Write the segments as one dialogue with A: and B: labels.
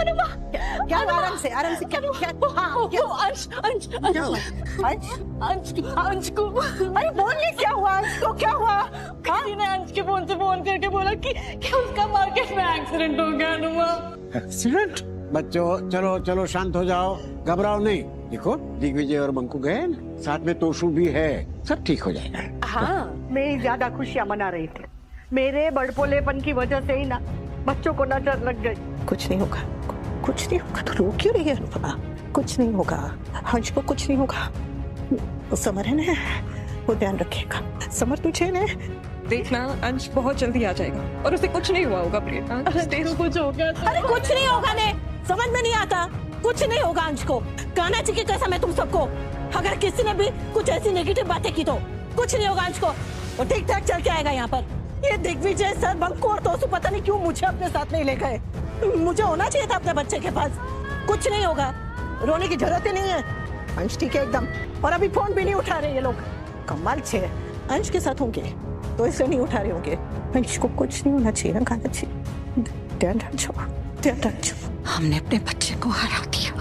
A: अनुमा
B: क्या हुआ? आराम से क्या हाँ क्या
A: अंश अंश अंश को
B: अरे बोलिए क्या हुआ? अंश को क्या हुआ?
A: किसी ने अंश के फोन से फोन करके बोला कि उसका मार्केट में एक्सीडेंट हो गया। अनुमा
C: एक्सीडेंट? बच्चों चलो चलो शांत हो जाओ, घबराओ नहीं। देखो दिग्विजय और बंकू गए, साथ में तोशु भी है, सब ठीक हो जाएगा।
B: हाँ मैं ज्यादा खुशियाँ मना रही थी। मेरे बड़पोलेपन की वजह से ही ना बच्चों को नजर लग गई।
D: कुछ नहीं होगा, कुछ नहीं होगा। तो रो क्यों रही है अनुपमा? कुछ नहीं होगा, हंस को कुछ नहीं होगा। समर है ना, वो ध्यान रखेगा। समर तुझे ने
E: देखना, अंश बहुत जल्दी आ जाएगा और उसे कुछ नहीं हुआ होगा। प्रिया
A: कुछ हो गया।
D: अरे कुछ नहीं होगा ने, समझ में नहीं आता। कुछ नहीं होगा अंश को। कहना चाहिए कैसा मैं तुम सबको, अगर किसी ने भी कुछ ऐसी नेगेटिव बातें की तो कुछ नहीं होगा अंश को। वो ठीक ठाक चल के आएगा यहाँ पर। ये दिग्विजय सर, बंकू और तोसु पता नहीं क्यों मुझे अपने साथ नहीं ले गए। मुझे होना चाहिए था अपने बच्चे के पास। कुछ नहीं होगा, रोने की जरूरत ही नहीं है। अंश ठीक है एकदम। और अभी फोन भी नहीं उठा रहे ये लोग। कमाल छे, अंश के साथ होंगे तो इसे नहीं उठा रहे होंगे। अंश को कुछ नहीं होना चाहिए ना, खाना चाहिए। ध्यान रखो, ध्यान रखो। हमने अपने बच्चे को हरा दिया,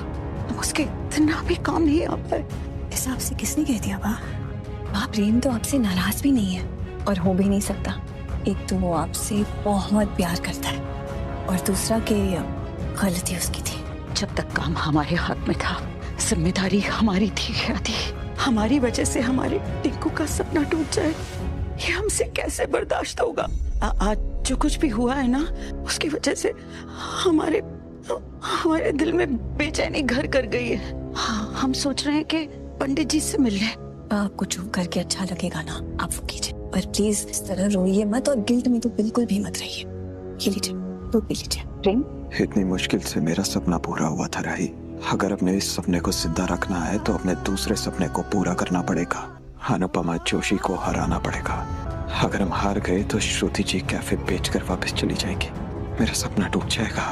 D: अब उसके इतना भी काम नहीं आ पाए।
F: ऐसा आपसे किसने कह दिया बा? प्रेम तो आपसे नाराज भी नहीं है और हो भी नहीं सकता। एक तो वो आपसे बहुत प्यार करता है और दूसरा कि गलती उसकी थी।
D: जब तक काम हमारे हाथ में था, जिम्मेदारी हमारी थी। आदि हमारी वजह से हमारे टिंकू का सपना टूट जाए, ये हमसे कैसे बर्दाश्त होगा? आज जो कुछ भी हुआ है ना, उसकी वजह से हमारे दिल में बेचैनी घर कर गई है। हाँ, हम सोच रहे हैं कि पंडित जी से मिल लें।
F: आपको चुप करके अच्छा लगेगा ना, आप वो कीजिए। पर प्लीज इस तरह रोइए मत और गिल्ट में तो बिल्कुल भी मत रहिए। ये लीजिए, दूध पी लीजिए। प्रेम,
G: इतनी मुश्किल से मेरा सपना पूरा हुआ था राही। अगर अपने इस सपने को जिंदा रखना है तो अपने दूसरे सपने को पूरा करना पड़ेगा। अनुपमा जोशी को हराना पड़ेगा। अगर हम हार गए तो श्रुति जी कैफे बेचकर वापस चली जाएगी। मेरा सपना टूट जाएगा,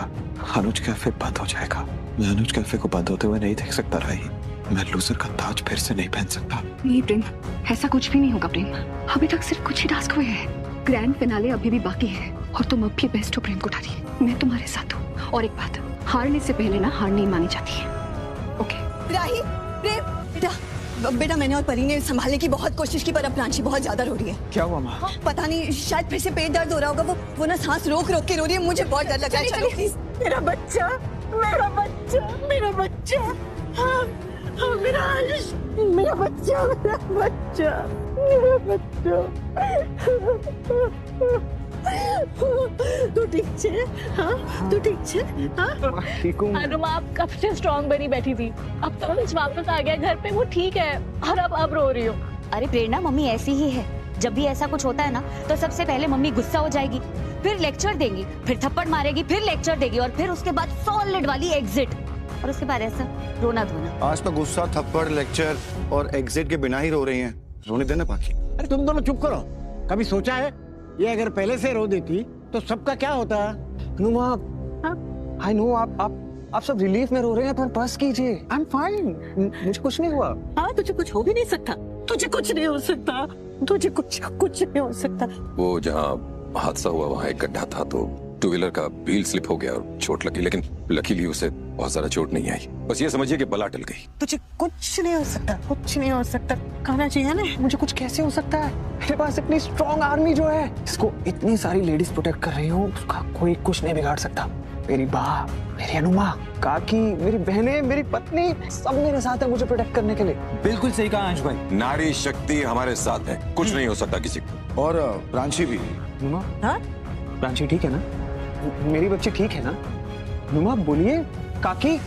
G: अनुज कैफे बंद हो जाएगा। मैं अनुज कैफे को बंद होते हुए नहीं देख सकता राही। मैं लूजर का ताज फिर से नहीं पहन सकता।
H: नहीं प्रेम, ऐसा कुछ भी नहीं होगा प्रेम। अभी तक सिर्फ कुछ ही टास्क हुए हैं, ग्रैंड फिनाले अभी भी बाकी है और तुम अब भी बेस्ट हो प्रेम कोठारी। मैं तुम्हारे साथ हूँ। और एक बात, हारने से पहले ना हार नहीं मानी जाती है। ओके
F: राही, प्रेम, बेटा मैंने और परी ने संभालने की बहुत कोशिश की पर अब प्रांशी बहुत ज्यादा रो रही है।
C: क्या हुआ माँ?
F: पता नहीं, शायद फिर से पेट दर्द हो रहा होगा। वो ना सांस रोक रोक के रो रही है। मुझे बहुत डर लग रहा है। चलो प्लीज।
B: मेरा बच्चा, मेरा बच्चा, मेरा बच्चा, हाँ, हाँ, मेरा आयुष, मेरा बच्चा, मेरा बच्चा, मेरा बच्चा। तू ठीक छे? हाँ, तू ठीक छे? हाँ?
C: ठीक हूँ।
A: अनुमा आप कब से स्ट्रांग बनी बैठी थी, अब तो अंश वापस आ गया घर पे, वो ठीक है। और अब रो रही हो?
I: अरे प्रेरणा, मम्मी ऐसी ही है। जब भी ऐसा कुछ होता है ना, तो सबसे पहले मम्मी गुस्सा हो जाएगी, फिर लेक्चर देंगी, फिर थप्पड़ मारेगी, फिर लेक्चर देगी और फिर उसके बाद सॉलिड वाली एग्जिट, और उसके बाद ऐसा रोना धोना।
J: आज तो गुस्सा, थप्पड़, लेक्चर और एग्जिट के बिना ही रो रही हैं। रोने देना बाकी।
C: अरे तुम दोनों चुप करो। कभी सोचा है ये अगर पहले से रो देती तो सबका क्या होता?
K: नुमा, आई नो आप सब रिलीफ में रो रहे हैं, पर बस कीजिए। आई एम फाइन, मुझे कुछ नहीं हुआ।
D: हाँ, तुझे कुछ हो भी नहीं सकता। तुझे कुछ नहीं हो सकता। तुझे कुछ नहीं हो सकता।
L: वो जहाँ हादसा हुआ वहाँ एक गड्ढा था, तो टू व्हीलर का व्हील स्लिप हो गया और चोट लगी, लेकिन लकीली उसे बहुत ज्यादा चोट नहीं आई। बस ये समझिए कि बला टल गई।
D: तुझे कुछ नहीं हो सकता, कुछ नहीं हो सकता। कहना चाहिए ना।
K: मुझे कुछ कैसे हो सकता है? मेरे पास इतनी स्ट्रॉन्ग आर्मी जो है, इसको इतनी सारी लेडीज प्रोटेक्ट कर रही हूँ, उसका कोई कुछ नहीं बिगाड़ सकता। मेरी माँ, मेरी अनुमा, काकी, मेरी बहनें, मेरी पत्नी, सब मेरे साथ है मुझे प्रोटेक्ट करने के लिए।
J: बिल्कुल सही कहा अंश भाई।
L: नारी शक्ति हमारे साथ है, कुछ नहीं हो सकता किसी को।
J: और प्रांशी भी।
K: नुमा, हाँ? प्रांशी ठीक है ना? मेरी बच्ची ठीक है ना? नुमा बोलिए। काकी,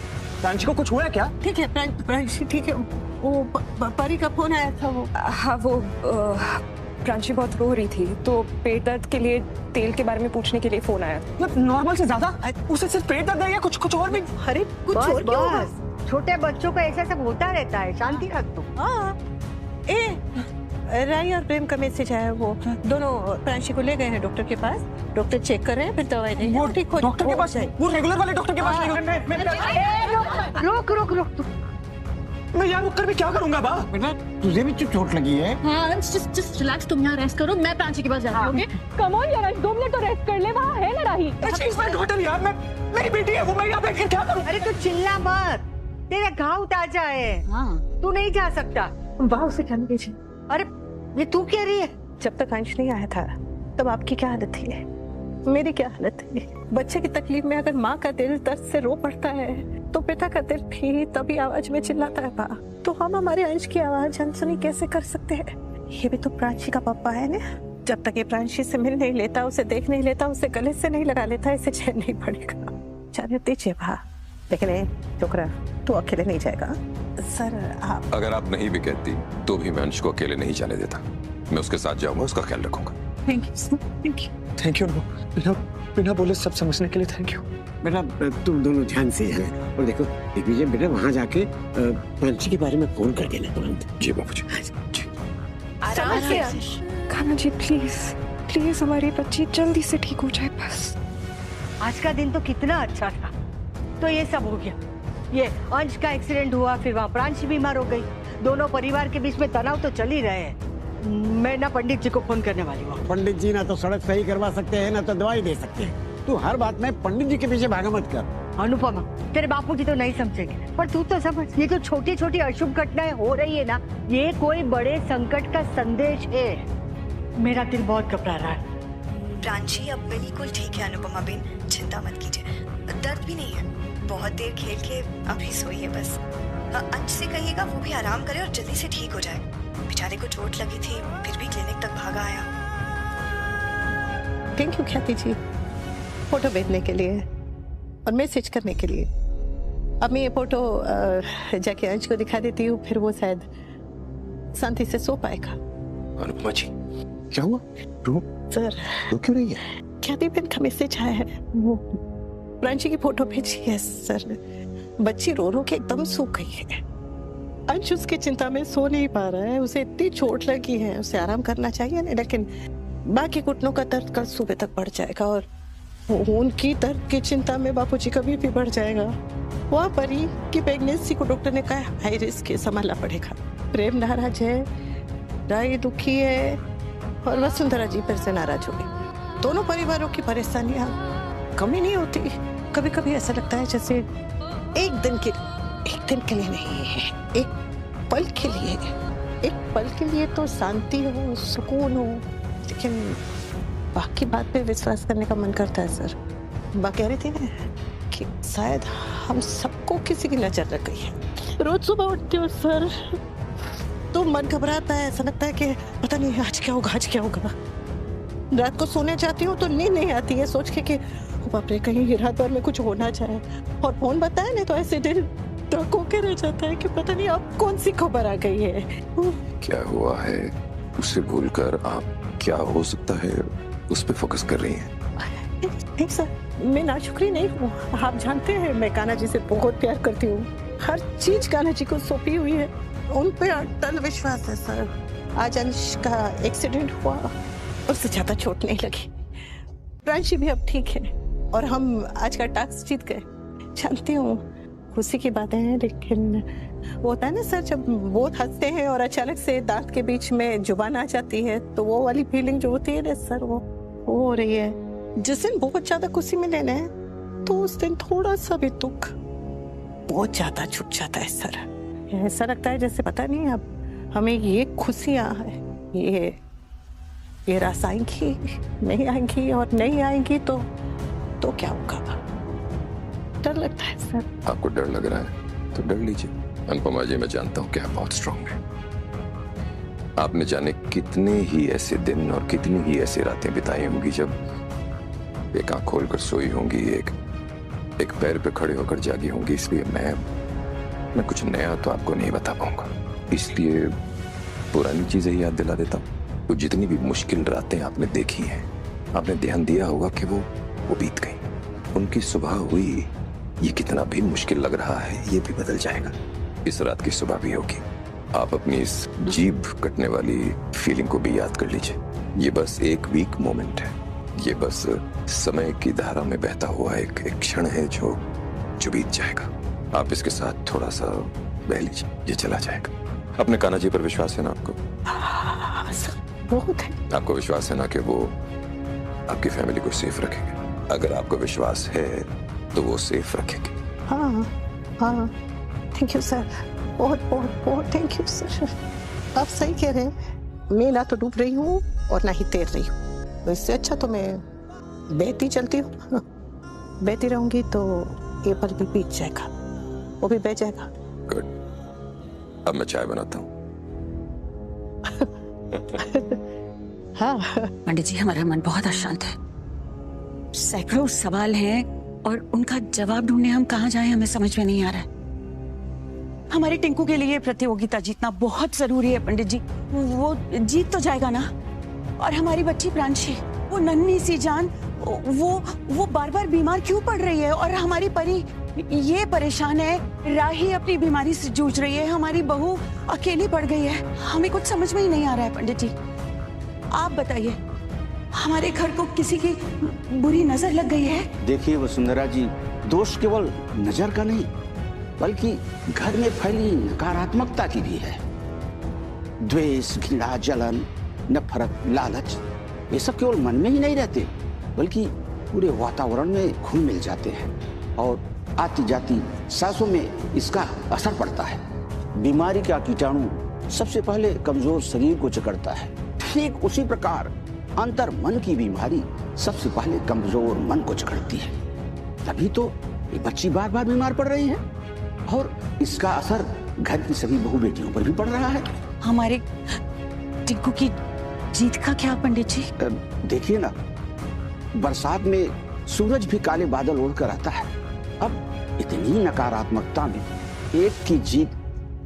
K: प्रांशी को कुछ हुआ है क्या?
D: ठीक है, प्रांशी ठीक है। वो परी का फोन आया था। वो
E: हाँ, वो प्रांशी बहुत रो रही थी, तो पेट दर्द के लिए तेल के बारे में पूछने के लिए फोन आया।
K: मतलब नॉर्मल से ज्यादा? उसे सिर्फ पेट दर्द है या कुछ और भी?
D: अरे कुछ और क्यों होगा?
B: छोटे बच्चों का ऐसा सब होता रहता है, शांति रख दो।
D: हाँ, राई और प्रेम का मैसेज आया। वो दोनों प्रांशी को ले गए हैं डॉक्टर के पास। डॉक्टर चेक कर रहे हैं, फिर दवाई देंगे।
K: वो ठीक हो, डॉक्टर के पास? वो रेगुलर वाले डॉक्टर के पास नहीं?
B: रोक।
K: मैं यहाँ रुक कर भी क्या करूँगा बा?
C: बेटा तुझे भी चोट लगी है?
A: हाँ, जस्ट रिलैक्स, तुम यहाँ रेस्ट करो, मैं प्रांशी के पास जाती हूँ। कम ऑन यार, 2 मिनट तो रेस्ट कर ले, वहाँ है ना राही।
K: होटल यार, मैं मेरी बेटी है वो, मैं यहाँ बैठ कर क्या करूँ?
B: अरे तू चिल्ला मत, तेरे घाव ताजा है। हाँ। तू नहीं जा सकता।
E: वाह उसे जाने दीजिए।
B: अरे ये तू कह रही है?
D: जब तक अंश नहीं आया था तब आपकी क्या हालत थी, मेरी क्या हालत थी? बच्चे की तकलीफ में अगर माँ का दिल दर्द से रो पड़ता है तो पिता का दिल भी तभी आवाज में चिल्लाता है बा। तो हम हमारे अंश की आवाज अनसुनी कैसे कर सकते हैं? ये भी तो प्राची का पापा है ना। जब तक ये प्राची से मिल नहीं लेता, उसे देख नहीं लेता, उसे गले से नहीं लगा लेता, इसे चैन नहीं पड़ेगा। जाने दीजिए भा, लेकिन छोकरा तू अकेले नहीं जाएगा। सर आप
L: अगर आप नहीं भी कहती तो भी मैं अंश को अकेले नहीं जाने देता। मैं उसके साथ जाऊंगा, उसका ख्याल रखूंगा।
D: Thank you sir, thank you.
K: Thank you बिना बिना बोले सब समझने के लिए थैंक यू।
C: बेटा तुम दोनों ध्यान से हैं और देखो दिग्विजय बेटा वहाँ जाके प्राची के बारे में फोन कर देना तुरंत।
L: जी बाबूजी।
E: कान्हा जी प्लीज प्लीज हमारी बच्ची जल्दी से ठीक हो जाए बस।
B: आज का दिन तो कितना अच्छा था, तो ये सब हो गया। ये अंश का एक्सीडेंट हुआ, फिर वहाँ प्रांशी बीमार हो गई। दोनों परिवार के बीच में तनाव तो चल ही रहे हैं। मैं ना पंडित जी को फोन करने वाली हूँ।
C: पंडित जी ना तो सड़क सही करवा सकते हैं ना तो दवाई दे सकते हैं। तू हर बात में पंडित जी के पीछे भागा मत कर।
B: अनुपमा, तेरे बापू जी तो नहीं समझेंगे, पर तू तो समझ। ये जो छोटी छोटी अशुभ घटनाएं हो रही है ना, ये कोई बड़े संकट का संदेश है। मेरा दिल बहुत घबरा रहा है।
F: प्राची अब बिल्कुल ठीक है अनुपमा बेन, चिंता मत कीजिए, दर्द भी नहीं है। बहुत देर खेल के अभी सोई है बस। अंश से कहिएगा वो भी आराम करे और जल्दी से ठीक हो जाए। बेचारे को चोट लगी थी फिर भी क्लिनिक तक भागा आया।
D: थैंक यू ख्याति जी, फोटो भेजने के लिए और मैसेज करने के लिए। अब मैं ये फोटो जाके अंश को दिखा देती हूँ, फिर वो शायद शांति से सो पाएगा।
L: अनुपमा जी
K: क्या हुआ? रो
D: सर
K: रो क्यों रही है?
D: ख्याति बहन का मैसेज आया है, वो प्राची की फोटो भेजी है सर। बच्ची रो रो के एकदम सूख गई है। अंश उसकी चिंता में सो नहीं पा रहा है, उसे इतनी चोट लगी है, उसे आराम करना चाहिए ना, लेकिन बाकी घुटनों का दर्द कल सुबह तक बढ़ जाएगा और उनकी दर्द की चिंता में बापूजी कभी भी बढ़ जाएगा। वहाँ परी की प्रेगनेंसी को डॉक्टर ने कहा हाई रिस्क है, संभालना पड़ेगा। प्रेम नाराज है, राई दुखी है और वसुंधरा जी फिर से नाराज हो गई। दोनों परिवारों की परेशानियां कमी नहीं होती। कभी कभी ऐसा लगता है जैसे एक दिन के लिए नहीं है, एक पल के लिए। एक पल के लिए तो शांति हो, सुकून हो, लेकिन बाकी बात पे विश्वास करने का मन करता है सर। बा कह रही थी ना कि शायद हम सबको किसी की नजर लग गई है। रोज सुबह उठती हूँ सर तो मन घबराता है, ऐसा लगता है कि पता नहीं आज क्या होगा, आज क्या होगा। रात को सोने जाती हूँ तो नींद नहीं आती है सोच के कि बाप रे कहीं रात भर में कुछ हो ना जाए। और फोन बताया ना तो ऐसे दिल धड़को के रह जाता है कि पता नहीं अब कौन सी खबर आ गई है।
L: क्या हुआ है उसे भूलकर आप क्या हो सकता है उस पे फोकस कर रही हैं।
D: नहीं सर, मैं नाशुक्री नहीं हूँ। आप जानते हैं मैं कान्हा जी से बहुत प्यार करती हूँ। हर चीज कान्हा जी को सौंपी हुई है, उन पे अटल विश्वास है सर। आज अंश का एक्सीडेंट हुआ, उससे ज्यादा चोट नहीं लगी। प्राची भी अब ठीक है और हम आज का टास्क जीत गए। जानती हूँ खुशी की बातें हैं, लेकिन वो होता है ना सर जब बहुत हंसते हैं और अचानक से दांत के बीच में जुबान आ जाती है तो वो वाली फीलिंग जो होती है ना सर वो हो रही है। जिस दिन बहुत ज्यादा खुशी मिले ना तो उस दिन थोड़ा सा भी दुख बहुत ज्यादा छुट जाता है सर। ऐसा लगता है जैसे पता नहीं अब हमें ये खुशियां है ये रास आएंगी नहीं आएंगी, और नहीं आएंगी तो क्या होगा। डर लगता है सर।
L: आपको डर लग रहा है तो डर लीजिए। अनुपमा जी मैं जानता हूँ कि आप बहुत स्ट्रांग हैं। आपने जाने कितने ही ऐसे दिन और कितनी ही ऐसी रातें बिताई होंगी जब एक आंख खोलकर सोई होंगी, एक पैर पे खड़े होकर जागी होंगी। इसलिए मैं कुछ नया तो आपको नहीं बता पाऊंगा, इसलिए पुरानी चीजें याद दिला देता हूँ। तो जितनी भी मुश्किल रातें आपने देखी हैं, आपने ध्यान दिया होगा कि वो बीत गई। उनकी सुबह हुई, ये कितना भी मुश्किल लग रहा है ये भी बदल जाएगा। इस रात की सुबह भी होगी। आप अपनी इस जीभ कटने वाली फीलिंग को भी याद कर लीजिए। ये बस एक वीक मोमेंट है, ये बस समय की धारा में बहता हुआ एक क्षण है जो बीत जाएगा। आप इसके साथ थोड़ा सा बह लीजिए, ये चला जाएगा। अपने कान्हा जी पर विश्वास है ना आपको?
D: बहुत है।
L: आपको विश्वास है ना कि वो आपकी फैमिली को सेफ रखेंगे? अगर आपको विश्वास है तो वो सेफ रखेगी।
D: हाँ हाँ, थैंक यू सर, बहुत बहुत बहुत थैंक यू सर। आप सही कह रहे हैं, मैं ना तो डूब रही हूँ और ना ही तैर रही हूँ। इससे अच्छा तो मैं बहती चलती हूँ। बहती रहूंगी तो ये पल भी बीत जाएगा, वो भी बह जाएगा।
L: गुड, अब मैं चाय बनाता हूँ।
D: हाँ
M: पंडित जी, हमारा मन बहुत अशांत है। सैकड़ों सवाल हैं और उनका जवाब ढूंढने हम कहाँ जाएं, हमें समझ में नहीं आ रहा है। हमारे टिंकू के लिए प्रतियोगिता जीतना बहुत जरूरी है पंडित जी। वो जीत तो जाएगा ना। और हमारी बच्ची प्रांशी, वो नन्ही सी जान, वो बार बार बीमार क्यों पड़ रही है? और हमारी परी ये परेशान है, राही अपनी बीमारी से जूझ रही है, हमारी बहू अकेली पड़ गई है। हमें कुछ समझ में ही नहीं आ रहा है पंडित जी। आप बताइए, हमारे घर को किसी की बुरी नजर लग गई है?
N: देखिए वसुंधरा जी, दोष केवल नजर का नहीं बल्कि घर में फैली नकारात्मकता की भी है। द्वेष, घृणा, जलन, नफरत, लालच, ये सब केवल मन में ही नहीं रहते बल्कि पूरे वातावरण में घुल मिल जाते हैं और आती जाती सांसों में इसका असर पड़ता है। बीमारी का कीटाणु सबसे पहले कमजोर शरीर को जकड़ता है, ठीक उसी प्रकार अंतर मन की बीमारी सबसे पहले कमजोर मन को जकड़ती है। तभी तो ये बच्ची बार बार बीमार पड़ रही है और इसका असर घर की सभी बहू बेटियों पर भी पड़ रहा है।
M: हमारे टिंकू की जीत का क्या पंडित जी?
N: देखिए ना, बरसात में सूरज भी काले बादल ओढ़कर आता है। अब इतनी नकारात्मकता में एक की जीत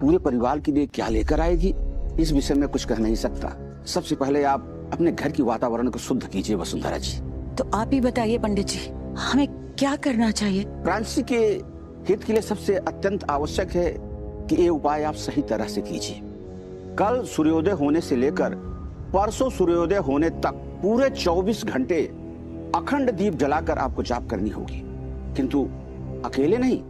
N: पूरे परिवार के लिए क्या लेकर आएगी, इस विषय में कुछ कह नहीं सकता। सबसे पहले आप अपने घर की वातावरण को शुद्ध कीजिए वसुंधरा जी।
M: तो आप ही बताइए पंडित जी, हमें क्या करना चाहिए?
N: प्रांशी के हित के लिए सबसे अत्यंत आवश्यक है कि ये उपाय आप सही तरह से कीजिए। कल सूर्योदय होने से लेकर परसों सूर्योदय होने तक पूरे 24 घंटे अखंड दीप जलाकर आपको जाप करनी होगी, किंतु अकेले नहीं,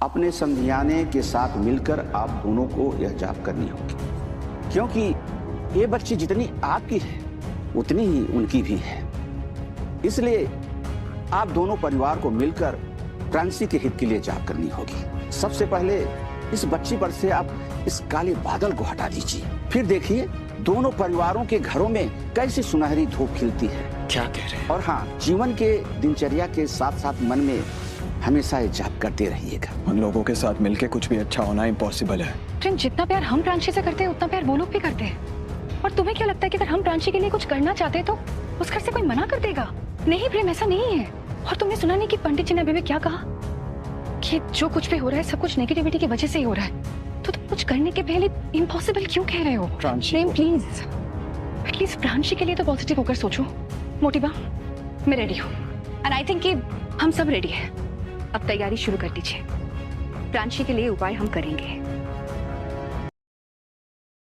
N: अपने समधियाने के साथ मिलकर आप दोनों को यह जाप करनी होगी, क्योंकि ये बच्ची जितनी आपकी है उतनी ही उनकी भी है। इसलिए आप दोनों परिवार को मिलकर प्रांशी के हित के लिए जाप करनी होगी। सबसे पहले इस बच्ची पर से आप इस काले बादल को हटा दीजिए, फिर देखिए दोनों परिवारों के घरों में कैसी सुनहरी धूप खिलती है।
G: क्या कह रहे हैं?
N: और हाँ, जीवन के दिनचर्या के साथ साथ मन में हमेशा ये जाप करते रहिएगा।
G: उन लोगों के साथ मिलके कुछ भी अच्छा होना इम्पॉसिबल है।
H: प्रेम, जितना प्यार हम प्रांशी से करते हैं उतना प्यार वो लोग भी करते हैं। और तुम्हें क्या लगता है कि अगर हम प्रांशी के लिए कुछ करना चाहते हैं तो उस घर से कोई मना कर देगा? नहीं प्रेम, ऐसा नहीं है। और तुमने सुना नहीं कि पंडित जी ने अभी क्या कहा कि जो कुछ भी हो रहा है सब कुछ नेगेटिविटी की वजह से ही हो रहा है। तो तुम कुछ करने के पहले इम्पॉसिबल क्यों कह रहे हो? प्रेम प्लीज, एटलीस्ट प्रांशी के लिए तो पॉजिटिव होकर सोचो। मोटिवा, मैं रेडी हूँ एंड आई थिंक कि हम सब रेडी हैं। अब तैयारी शुरू कर दीजिए, प्रांशी के लिए उपाय हम करेंगे।